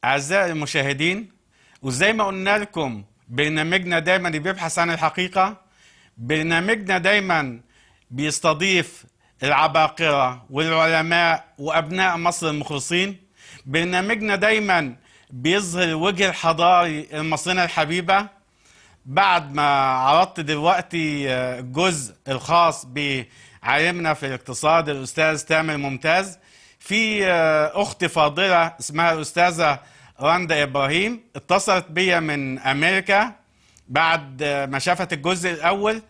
أعزائي المشاهدين، وزي ما قلنا لكم برنامجنا دايما بيبحث عن الحقيقة. برنامجنا دايما بيستضيف العباقرة والعلماء وأبناء مصر المخلصين. برنامجنا دايما بيظهر الوجه الحضاري المصرية الحبيبة. بعد ما عرضت دلوقتي الجزء الخاص بعالمنا في الاقتصاد الأستاذ تامر ممتاز، في أخت فاضلة اسمها الأستاذة رندا إبراهيم اتصلت بيا من أمريكا بعد ما شافت الجزء الأول،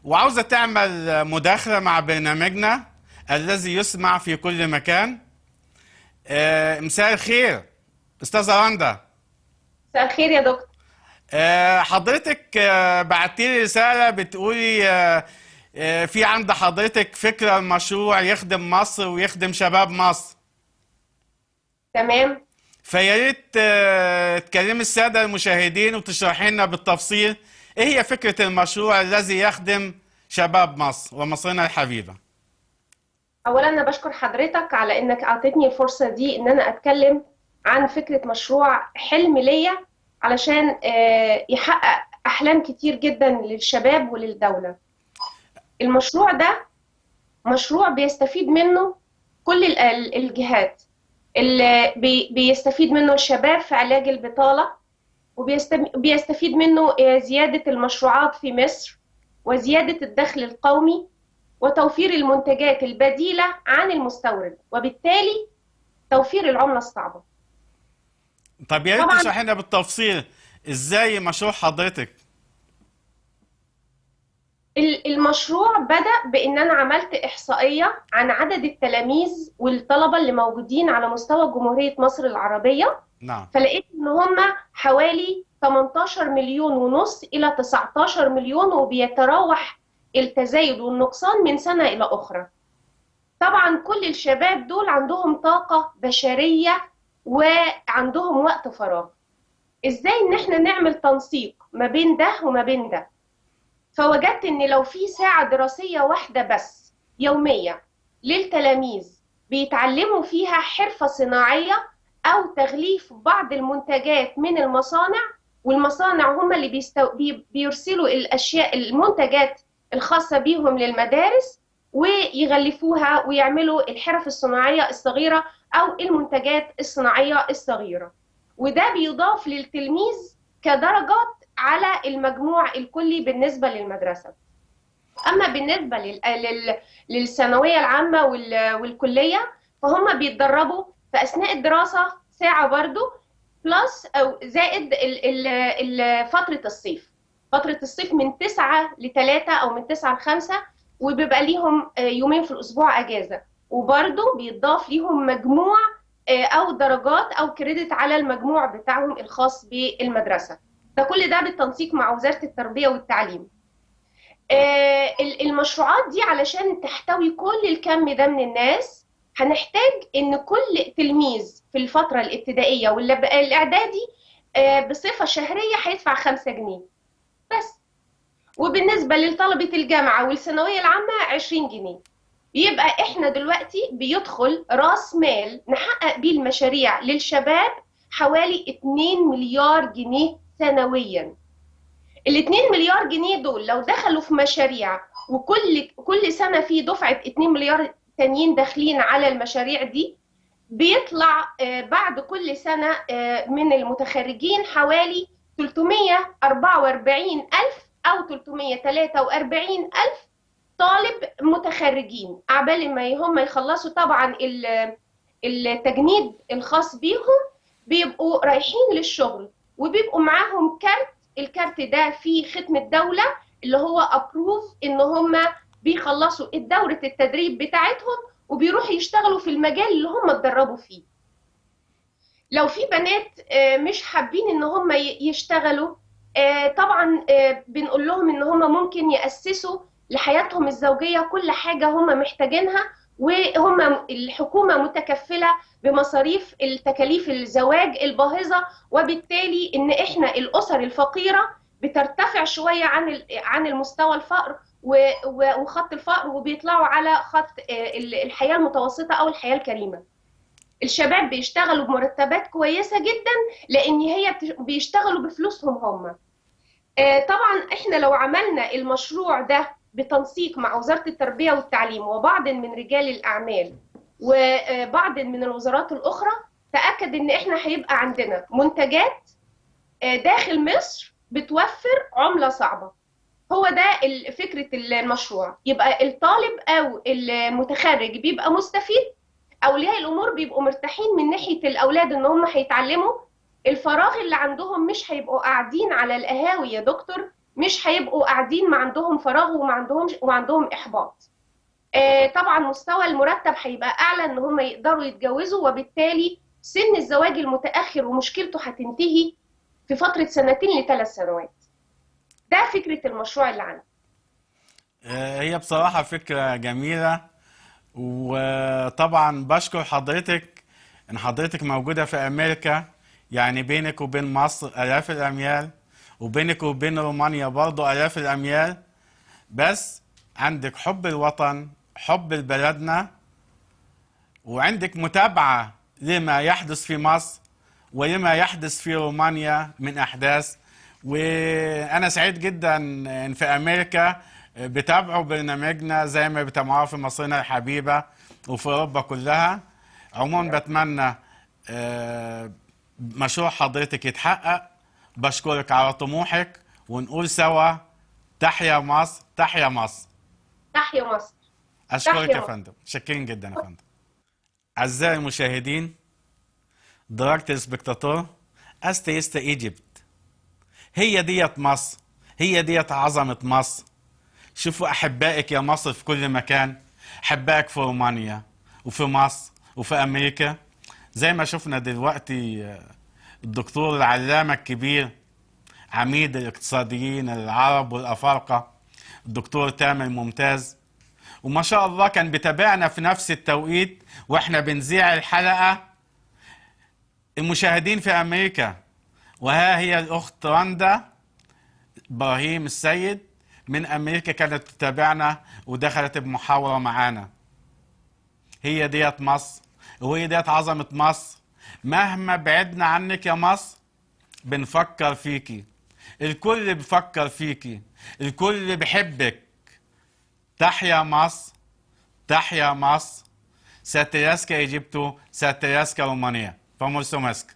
وعاوزة تعمل مداخلة مع برنامجنا الذي يسمع في كل مكان. مساء الخير أستاذة رندا. مساء الخير يا دكتور. حضرتك بعتيلي رسالة بتقولي في عند حضرتك فكرة المشروع يخدم مصر ويخدم شباب مصر. تمام. فيا ريت تكلمي السادة المشاهدين وتشرحي لنا بالتفصيل ايه هي فكرة المشروع الذي يخدم شباب مصر ومصرنا الحبيبة. اولا انا بشكر حضرتك على انك اعطيتني الفرصة دي ان انا اتكلم عن فكرة مشروع حلم ليا علشان يحقق احلام كتير جدا للشباب وللدولة. المشروع ده مشروع بيستفيد منه كل الجهات، اللي بيستفيد منه الشباب في علاج البطالة، وبيستفيد منه زيادة المشروعات في مصر وزيادة الدخل القومي وتوفير المنتجات البديلة عن المستورد، وبالتالي توفير العملة الصعبة. طب يا ريت طبعا تشرحي لنا بالتفصيل ازاي مشروع حضرتك. المشروع بدأ بأن أنا عملت إحصائية عن عدد التلاميذ والطلبة اللي موجودين على مستوى جمهورية مصر العربية، نعم. فلقيت إن هم حوالي 18 مليون ونص إلى 19 مليون، وبيتراوح التزايد والنقصان من سنة إلى أخرى. طبعا كل الشباب دول عندهم طاقة بشرية وعندهم وقت فراغ. ازاي ان احنا نعمل تنسيق ما بين ده وما بين ده؟ فوجدت ان لو في ساعة دراسية واحدة بس يومية للتلاميذ بيتعلموا فيها حرفة صناعية او تغليف بعض المنتجات من المصانع، والمصانع هم اللي بيرسلوا الاشياء المنتجات الخاصة بيهم للمدارس ويغلفوها ويعملوا الحرف الصناعية الصغيرة او المنتجات الصناعية الصغيرة، وده بيضاف للتلميذ كدرجات على المجموع الكلي بالنسبة للمدرسة. أما بالنسبة للثانوية العامة والكلية، فهم بيتدربوا في أثناء الدراسة ساعة برضو بلس أو زائد فترة الصيف. فترة الصيف من 9 ل3 أو من 9 ل5، وبيبقى ليهم يومين في الأسبوع أجازة، وبرضو بيضاف ليهم مجموع أو درجات أو كريدت على المجموع بتاعهم الخاص بالمدرسة. ده كل ده بالتنسيق مع وزارة التربية والتعليم. المشروعات دي علشان تحتوي كل الكم ده من الناس، هنحتاج ان كل تلميذ في الفترة الابتدائية والاعدادي بصفة شهرية هيدفع 5 جنيه بس، وبالنسبة لطلبة الجامعة والثانوية العامة 20 جنيه. يبقى احنا دلوقتي بيدخل راس مال نحقق بيه المشاريع للشباب حوالي 2 مليار جنيه سنويا. ال 2 مليار جنيه دول لو دخلوا في مشاريع، وكل سنة في دفعة 2 مليار تانيين داخلين على المشاريع دي، بيطلع بعد كل سنة من المتخرجين حوالي 344 ألف أو 343 ألف طالب متخرجين، عبال ما هم يخلصوا طبعا التجنيد الخاص بيهم، بيبقوا رايحين للشغل وبيبقوا معاهم كارت. الكارت ده فيه ختم الدولة اللي هو أبروف إن هم بيخلصوا دورة التدريب بتاعتهم وبيروحوا يشتغلوا في المجال اللي هم اتدربوا فيه. لو في بنات مش حابين إن هم يشتغلوا، طبعا بنقول لهم إن هم ممكن يأسسوا لحياتهم الزوجية كل حاجة هم محتاجينها، وهم الحكومة متكفلة بمصاريف التكاليف الزواج الباهظة، وبالتالي إن إحنا الأسر الفقيرة بترتفع شوية عن المستوى الفقر وخط الفقر، وبيطلعوا على خط الحياة المتوسطة أو الحياة الكريمة. الشباب بيشتغلوا بمرتبات كويسة جدا، لأن هي بيشتغلوا بفلوسهم هم. طبعا احنا لو عملنا المشروع ده بتنسيق مع وزارة التربية والتعليم وبعض من رجال الأعمال وبعض من الوزارات الأخرى، تأكد إن احنا هيبقى عندنا منتجات داخل مصر بتوفر عملة صعبة. هو ده فكرة المشروع، يبقى الطالب أو المتخرج بيبقى مستفيد، أولياء الأمور بيبقوا مرتاحين من ناحية الأولاد إن هم هيتعلموا. الفراغ اللي عندهم مش هيبقوا قاعدين على القهاوي يا دكتور، مش هيبقوا قاعدين ما عندهم فراغ وما عندهم إحباط. طبعا مستوى المرتب هيبقى أعلى إن هم يقدروا يتجوزوا، وبالتالي سن الزواج المتأخر ومشكلته هتنتهي في فترة 2 ل3 سنوات. ده فكرة المشروع اللي عندي. هي بصراحة فكرة جميلة، وطبعا بشكر حضرتك ان حضرتك موجودة في امريكا، يعني بينك وبين مصر الاف الاميال، وبينك وبين رومانيا برضو الاف الاميال، بس عندك حب الوطن، حب بلدنا، وعندك متابعة لما يحدث في مصر ولما يحدث في رومانيا من أحداث. وأنا سعيد جدا إن في أمريكا بتابعوا برنامجنا زي ما بتابعوه في مصرنا الحبيبة وفي أوروبا كلها. عموما بتمنى مشروع حضرتك يتحقق. بشكرك على طموحك، ونقول سوا تحيا مصر، تحيا مصر. تحيا مصر. أشكرك تحيا يا مصر. فندم، شاكرين جدا يا فندم. أعزائي المشاهدين، درجة السبكتاتور أستيست إيجيبت. هي ديت مصر، هي ديت عظمة مصر. شوفوا أحبائك يا مصر في كل مكان، أحبائك في رومانيا وفي مصر وفي أمريكا. زي ما شفنا دلوقتي الدكتور العلامة الكبير عميد الاقتصاديين العرب والأفارقة الدكتور تامر ممتاز، وما شاء الله كان بيتابعنا في نفس التوقيت واحنا بنذيع الحلقة المشاهدين في أمريكا. وها هي الأخت رندا إبراهيم السيد من أمريكا كانت تتابعنا ودخلت بمحاورة معانا. هي ديت مصر، وهي ديت عظمة مصر. مهما بعدنا عنك يا مصر بنفكر فيكي، الكل بيفكر فيكي، الكل بيحبك. تحيا مصر، تحيا مصر. ساتياسكا إيجيبتو، ساتياسكا رومانيا. فمولسوماسك.